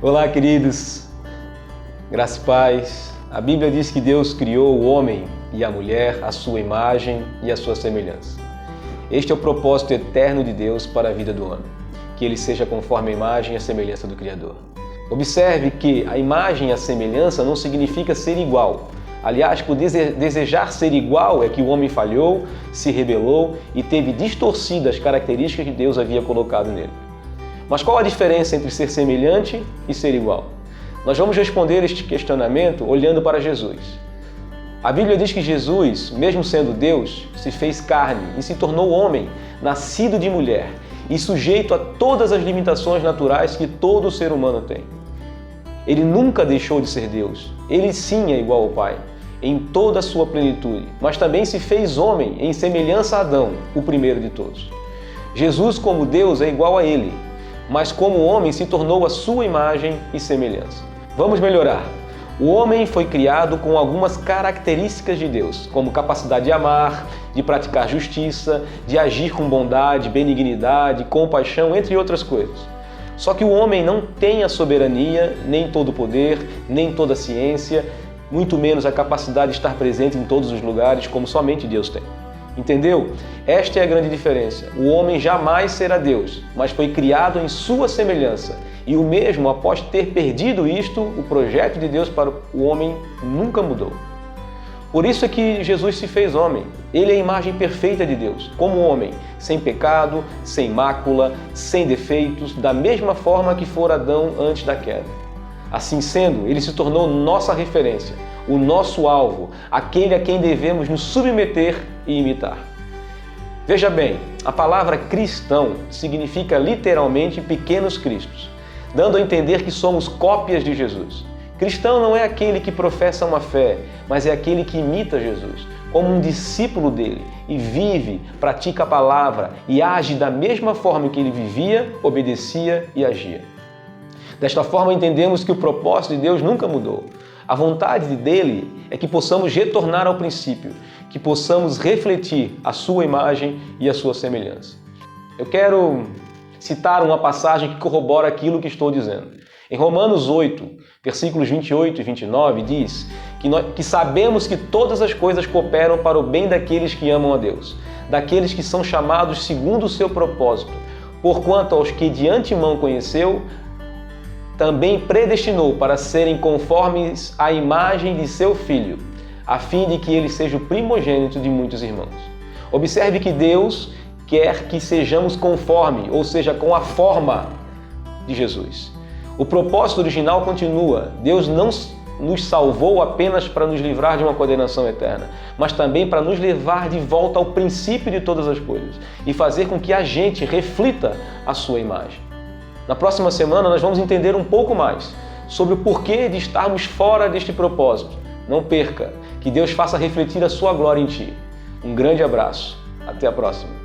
Olá, queridos. Graça e paz. A Bíblia diz que Deus criou o homem e a mulher à sua imagem e à sua semelhança. Este é o propósito eterno de Deus para a vida do homem, que ele seja conforme a imagem e a semelhança do Criador. Observe que a imagem e a semelhança não significa ser igual. Aliás, por desejar ser igual é que o homem falhou, se rebelou e teve distorcidas as características que Deus havia colocado nele. Mas qual a diferença entre ser semelhante e ser igual? Nós vamos responder este questionamento olhando para Jesus. A Bíblia diz que Jesus, mesmo sendo Deus, se fez carne e se tornou homem, nascido de mulher e sujeito a todas as limitações naturais que todo ser humano tem. Ele nunca deixou de ser Deus. Ele sim é igual ao Pai, em toda a sua plenitude, mas também se fez homem em semelhança a Adão, o primeiro de todos. Jesus, como Deus, é igual a ele, mas como homem se tornou a sua imagem e semelhança. Vamos melhorar. O homem foi criado com algumas características de Deus, como capacidade de amar, de praticar justiça, de agir com bondade, benignidade, compaixão, entre outras coisas. Só que o homem não tem a soberania, nem todo o poder, nem toda a ciência, muito menos a capacidade de estar presente em todos os lugares, como somente Deus tem. Entendeu? Esta é a grande diferença. O homem jamais será Deus, mas foi criado em sua semelhança. E o mesmo, após ter perdido isto, o projeto de Deus para o homem nunca mudou. Por isso é que Jesus se fez homem. Ele é a imagem perfeita de Deus, como homem, sem pecado, sem mácula, sem defeitos, da mesma forma que fora Adão antes da queda. Assim sendo, ele se tornou nossa referência, o nosso alvo, aquele a quem devemos nos submeter e imitar. Veja bem, a palavra cristão significa literalmente pequenos cristos, dando a entender que somos cópias de Jesus. Cristão não é aquele que professa uma fé, mas é aquele que imita Jesus, como um discípulo dele, e vive, pratica a palavra e age da mesma forma que ele vivia, obedecia e agia. Desta forma entendemos que o propósito de Deus nunca mudou. A vontade dele é que possamos retornar ao princípio, que possamos refletir a sua imagem e a sua semelhança. Eu quero citar uma passagem que corrobora aquilo que estou dizendo. Em Romanos 8, versículos 28 e 29, diz que sabemos que todas as coisas cooperam para o bem daqueles que amam a Deus, daqueles que são chamados segundo o seu propósito, porquanto aos que de antemão conheceu, também predestinou para serem conformes à imagem de seu Filho, a fim de que ele seja o primogênito de muitos irmãos. Observe que Deus quer que sejamos conforme, ou seja, com a forma de Jesus. O propósito original continua. Deus não nos salvou apenas para nos livrar de uma condenação eterna, mas também para nos levar de volta ao princípio de todas as coisas e fazer com que a gente reflita a sua imagem. Na próxima semana nós vamos entender um pouco mais sobre o porquê de estarmos fora deste propósito. Não perca, que Deus faça refletir a sua glória em ti. Um grande abraço. Até a próxima.